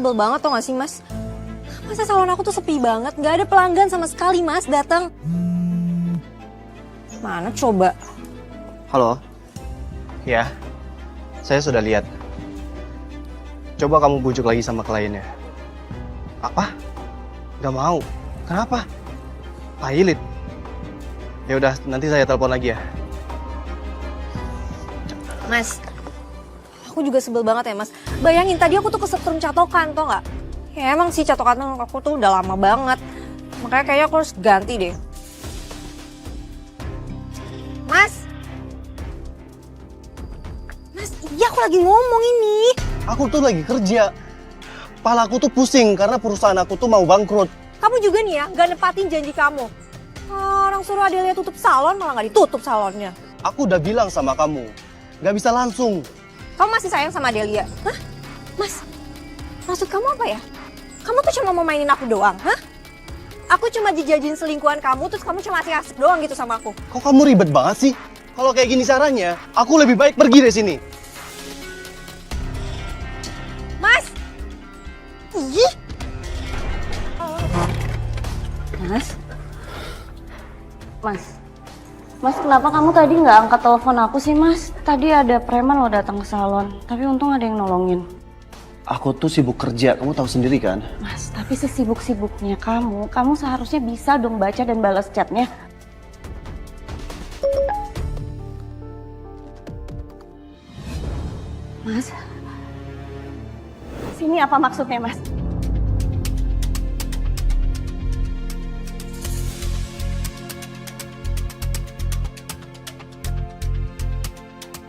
sebel banget tau gak sih mas? Masa salon aku tuh sepi banget, gak ada pelanggan sama sekali mas datang. Mana coba? Halo? Ya, saya sudah lihat. Coba kamu bujuk lagi sama kliennya. Apa? Gak mau. Kenapa? Pailit. Ya udah, nanti saya telepon lagi ya. Mas, aku juga sebel banget ya mas. Bayangin tadi aku tuh kesetrum catokan tau gak? Ya emang sih catokan aku tuh udah lama banget. Makanya kayaknya aku harus ganti deh. Mas! Mas, iya aku lagi ngomong ini. Aku tuh lagi kerja. Kepalaku tuh pusing karena perusahaan aku tuh mau bangkrut. Kamu juga nih ya, gak nepatin janji kamu. Orang suruh Adelia tutup salon, malah gak ditutup salonnya. Aku udah bilang sama kamu, gak bisa langsung. Kamu masih sayang sama Adelia? Hah? Mas, maksud kamu apa ya? Kamu tuh cuma mau mainin aku doang, hah? Aku cuma dijajin selingkuhan kamu, terus kamu cuma asik-asik doang gitu sama aku. Kok kamu ribet banget sih? Kalau kayak gini caranya, aku lebih baik pergi dari sini. Mas! Ih! Mas, kenapa kamu tadi nggak angkat telepon aku sih, Mas? Tadi ada preman lo datang ke salon, tapi untung ada yang nolongin. Aku tuh sibuk kerja, kamu tahu sendiri kan? Mas, tapi sesibuk-sibuknya kamu seharusnya bisa dong baca dan balas chatnya. Mas, sini apa maksudnya, Mas?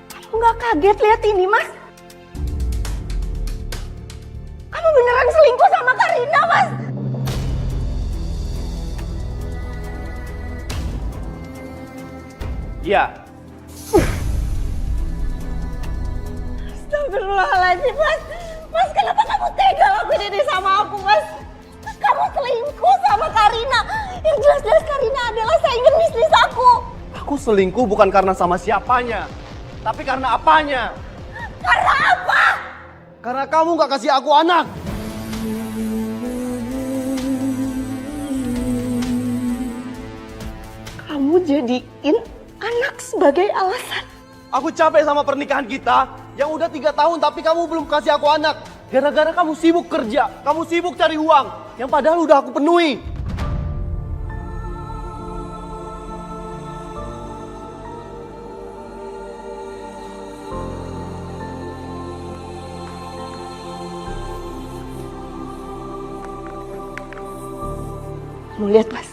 Kamu nggak kaget lihat ini, Mas? Kamu beneran selingkuh sama Karina, Mas? Iya. Astagfirullahaladzim, Mas. Mas, kenapa kamu tega lakuin ini sama aku, Mas? Kamu selingkuh sama Karina. Yang jelas-jelas Karina adalah saingan bisnis aku. Aku selingkuh bukan karena sama siapanya, tapi karena apanya. Karena apa? Karena kamu gak kasih aku anak. Kamu jadiin anak sebagai alasan. Aku capek sama pernikahan kita yang udah 3 tahun tapi kamu belum kasih aku anak. Gara-gara kamu sibuk kerja, kamu sibuk cari uang yang padahal udah aku penuhi. Kamu lihat, Mas.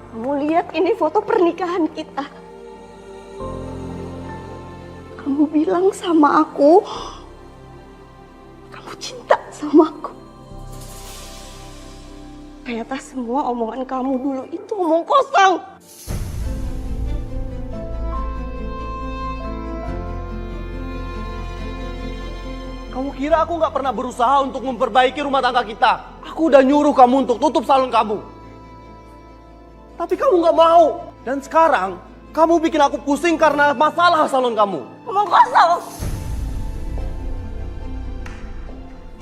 Kamu lihat ini foto pernikahan kita. Kamu bilang sama aku, kamu cinta sama aku. Ternyata semua omongan kamu dulu itu omong kosong. Kamu kira aku gak pernah berusaha untuk memperbaiki rumah tangga kita? Aku udah nyuruh kamu untuk tutup salon kamu. Tapi kamu gak mau. Dan sekarang, kamu bikin aku pusing karena masalah salon kamu. Omong kosong.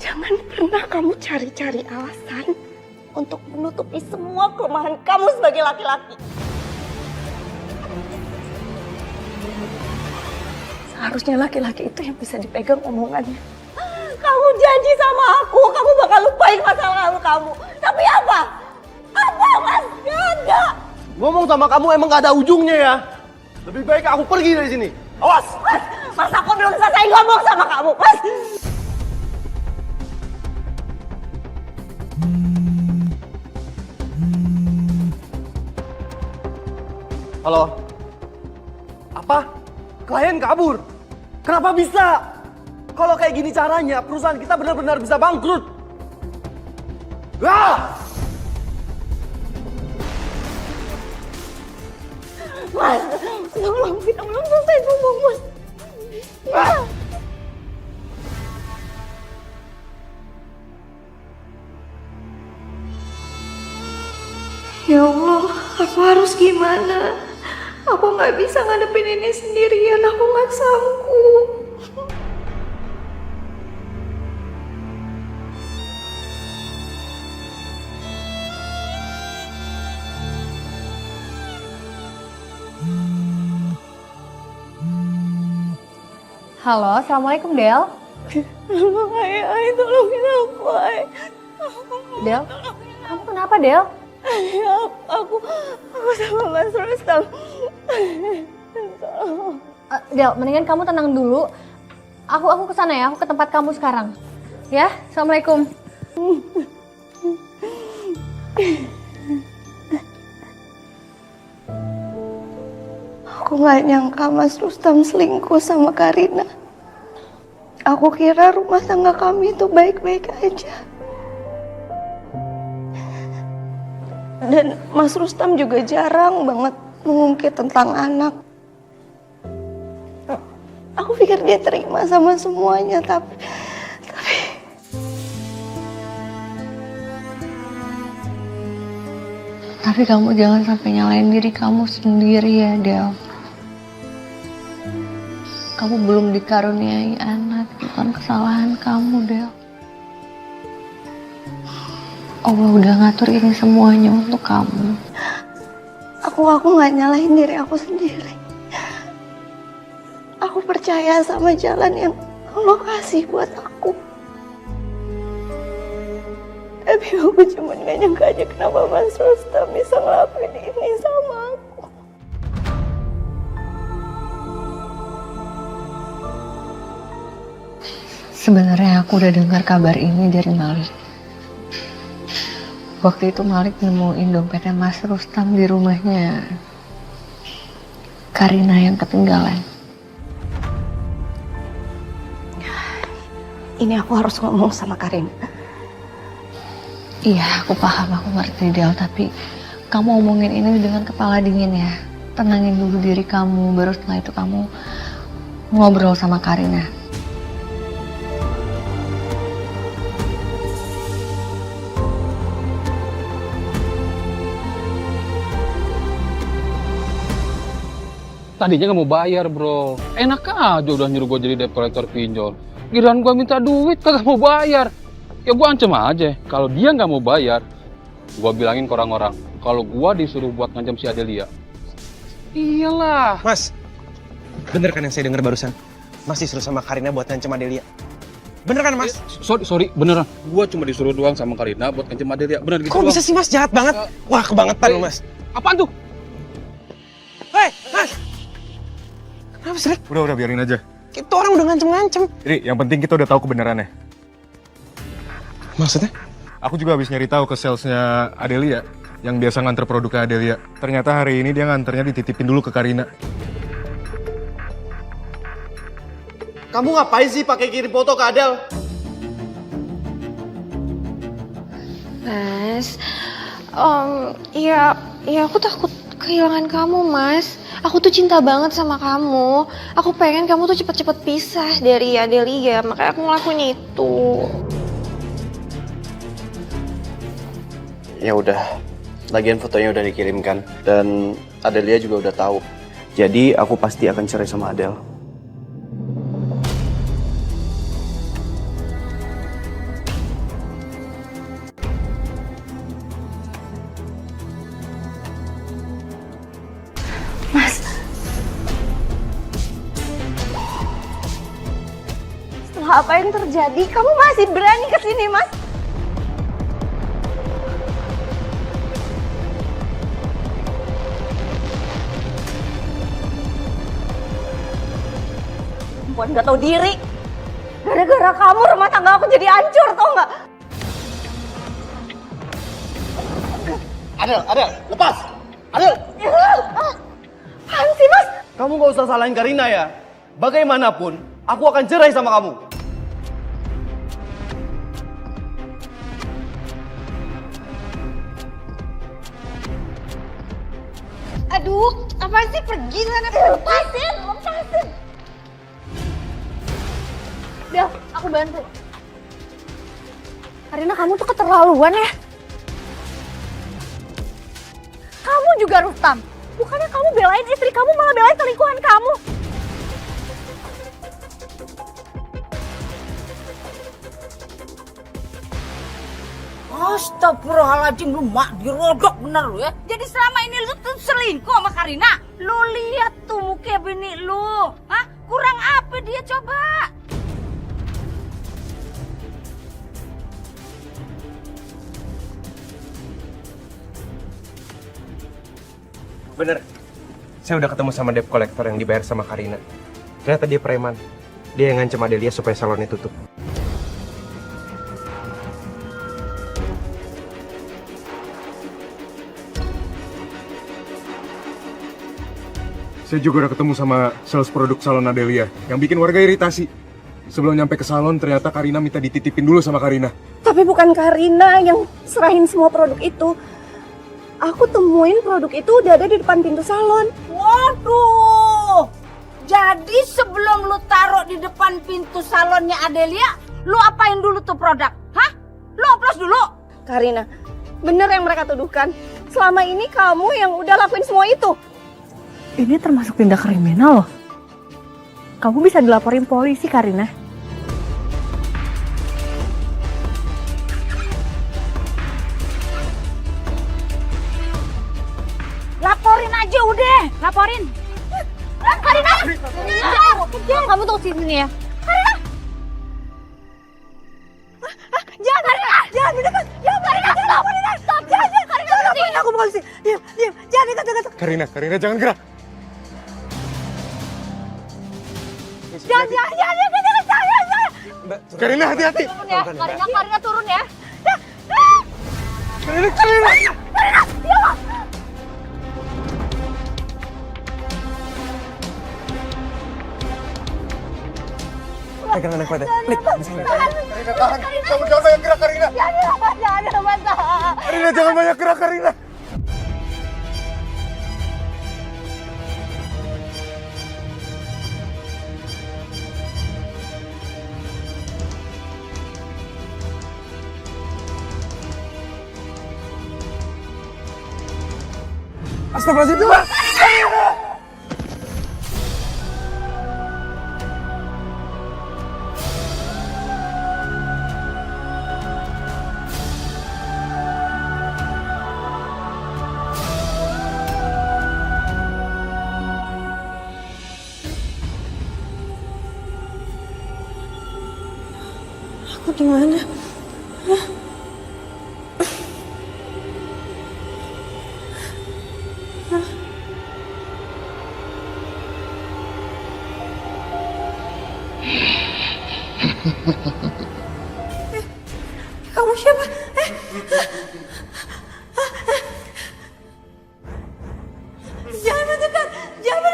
Jangan pernah kamu cari-cari alasan untuk menutupi semua kelemahan kamu sebagai laki-laki. Seharusnya laki-laki itu yang bisa dipegang omongannya. Kamu janji sama aku, kamu bakal lupain masa lalu kamu. Tapi apa? Apa, Mas? Gak ada. Ngomong sama kamu emang gak ada ujungnya ya. Lebih baik aku pergi dari sini. Awas! Mas, aku belum selesai ngomong sama kamu, Mas. Halo? Apa? Klien kabur? Kenapa bisa? Kalau kayak gini caranya, perusahaan kita benar-benar bisa bangkrut. Ah! Mas, tolong, kita belum selesai ngomong, Mas. Ah! Ya Allah, aku harus gimana? Aku nggak bisa ngadepin ini sendirian, aku nggak sanggup. Halo, Assalamualaikum Del. Ay, tolongin aku, Ay. Del, kamu kenapa Del? Aku sama Mas Rustam. Del, mendingan kamu tenang dulu. Aku kesana ya, aku ke tempat kamu sekarang. Ya, Assalamualaikum. Aku gak nyangka Mas Rustam selingkuh sama Karina. Aku kira rumah tangga kami itu baik-baik aja. Dan Mas Rustam juga jarang banget mengungkit tentang anak. Aku pikir dia terima sama semuanya, Tapi kamu jangan sampai nyalain diri kamu sendiri ya, Del. Kamu belum dikaruniai anak, bukan kesalahan kamu, Del. Allah udah ngatur ini semuanya untuk kamu. Aku gak nyalahin diri aku sendiri. Aku percaya sama jalan yang Allah kasih buat aku. Tapi aku cuma gak nyangka aja kenapa Mas Rustam bisa ngelakuin ini sama aku. Sebenarnya aku udah dengar kabar ini dari Malik. Waktu itu Malik nemuin dompetnya Mas Rustam di rumahnya Karina yang ketinggalan. Ini aku harus ngomong sama Karina. Iya, aku paham, aku ngerti Del, tapi kamu omongin ini dengan kepala dingin ya. Tenangin dulu diri kamu, baru setelah itu kamu ngobrol sama Karina. Tadinya nggak mau bayar bro, enak aja udah nyuruh gue jadi debt collector pinjol. Giliran gue minta duit kagak mau bayar. Ya gue ancam aja, kalau dia nggak mau bayar, gue bilangin ke orang-orang kalau gue disuruh buat ngancam si Adelia. Iyalah. Mas, bener kan yang saya dengar barusan? Mas disuruh sama Karina buat ngancem Adelia. Bener kan Mas? Sorry, beneran. Gue cuma disuruh doang sama Karina buat ngancem Adelia. Bener gitu. Kok bisa sih Mas? Jahat banget. Wah, kebangetan lo Mas. Apaan tuh? Hei, Mas! Kenapa sih? Udah biarin aja. Itu orang udah ngancem-ngancem. Jadi yang penting kita udah tahu kebenarannya. Maksudnya? Aku juga habis nyari tahu ke salesnya Adelia yang biasa nganter produknya Adelia. Ternyata hari ini dia nganternya dititipin dulu ke Karina. Kamu ngapain sih pakai kirim foto ke Adel? Mas, ya aku takut kehilangan kamu, Mas. Aku tuh cinta banget sama kamu. Aku pengen kamu tuh cepet-cepet pisah dari Adelia, makanya aku ngelakuin itu. Ya udah, lagian fotonya udah dikirimkan dan Adelia juga udah tahu. Jadi aku pasti akan cerai sama Adel. Mas, setelah apa yang terjadi, kamu masih berani kesini, Mas? Perempuan gak tahu diri. Gara-gara kamu rumah tangga aku jadi hancur, tau gak? Adel, lepas! Adel! Apaan sih, Mas? Kamu gak usah salahin Karina ya. Bagaimanapun, aku akan cerai sama kamu. Aduh, apaan sih? Pergi sana. Lepasin! Del, aku bantu. Karina, kamu tuh keterlaluan ya. Kamu juga Rustam. Bukannya kamu belain istri kamu, malah belain selingkuhan kamu. Astagfirullahaladzim, lu mak dirodok bener lu ya. Jadi selama ini lu tuh selingkuh sama Karina. Lu lihat tuh muka bini lu. Hah? Kurang apa apa dia coba? Bener. Saya udah ketemu sama debt collector yang dibayar sama Karina. Ternyata dia preman. Dia yang ngancam Adelia supaya salonnya tutup. Saya juga udah ketemu sama sales produk salon Adelia yang bikin warga iritasi. Sebelum nyampe ke salon, ternyata Karina minta dititipin dulu sama Karina. Tapi bukan Karina yang serahin semua produk itu. Aku temuin produk itu udah ada di depan pintu salon. Waduh. Jadi sebelum lu taruh di depan pintu salonnya Adelia, lu apain dulu tuh produk? Hah? Lu oplos dulu? Karina, bener yang mereka tuduhkan. Selama ini kamu yang udah lakuin semua itu. Ini termasuk tindak kriminal loh. Kamu bisa dilaporin polisi, Karina. Laporin aja udah, laporin. Karina! Kamu tunggu sini ya. Jangan Karina, jangan mendekat. Jangan Karina, jangan laporin. Stop, jangan Karina. Jangan laporin aku polisi. Diam, jangan dekat. Karina jangan gerak. Jangan. Karina hati-hati. Turun ya, Karina turun ya. Karina. Pegang anak pada. Karina tahan. Kamu jangan banyak gerak, Karina. Karina jangan banyak gerak, Karina. Astagfirullahaladzim. Aku di mana? Kamu siapa? Jangan mendekat. Jangan.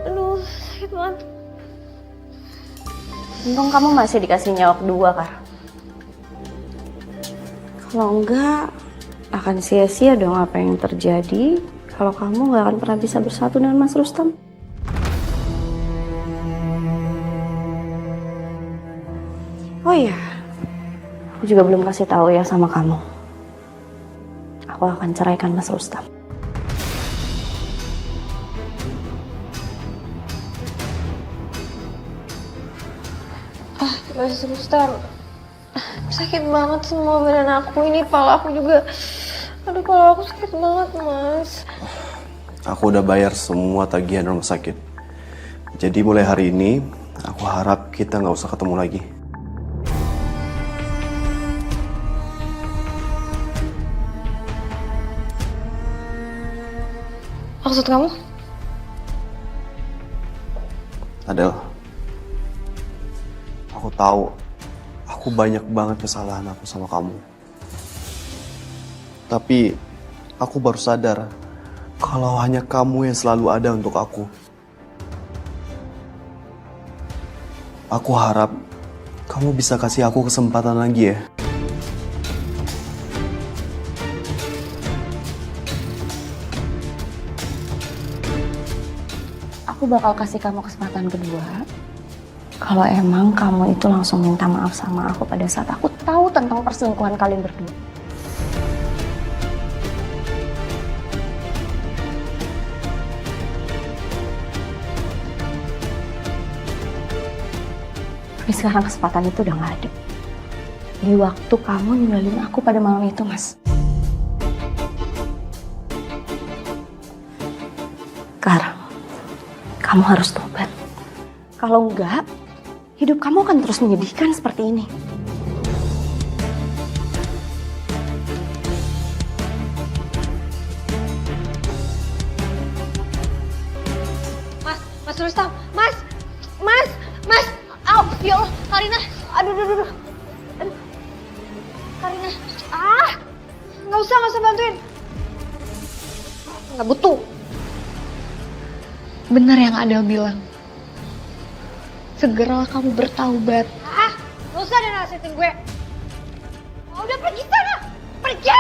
Aduh, sakit banget. Untung kamu masih dikasih nyawa kedua, Kak. Kalau enggak, akan sia-sia dong apa yang terjadi kalau kamu nggak akan pernah bisa bersatu dengan Mas Rustam. Oh iya, aku juga belum kasih tahu ya sama kamu. Aku akan ceraikan Mas Rustam. Mas Rustam, sakit banget semua badan aku. Ini pala aku juga. Aduh, pala aku sakit banget, Mas. Aku udah bayar semua tagihan rumah sakit. Jadi mulai hari ini, aku harap kita nggak usah ketemu lagi. Maksud kamu? Adel, aku tahu aku banyak banget kesalahan aku sama kamu. Tapi aku baru sadar kalau hanya kamu yang selalu ada untuk aku. Aku harap kamu bisa kasih aku kesempatan lagi ya. Aku bakal kasih kamu kesempatan kedua. Kalau emang kamu itu langsung minta maaf sama aku pada saat aku tahu tentang perselingkuhan kalian berdua. Tapi sekarang kesempatan itu udah gak ada. Di waktu kamu ninggalin aku pada malam itu, Mas. Sekarang, kamu harus tobat. Kalau enggak, hidup kamu akan terus menyedihkan seperti ini. Mas Rustam, Mas, au, ya Allah, Karina, aduh, Karina, nggak usah bantuin, nggak butuh. Benar yang Adel bilang. Segeralah kamu bertaubat. Nggak usah deh nasihatin gue. Udah pergi sana, pergi!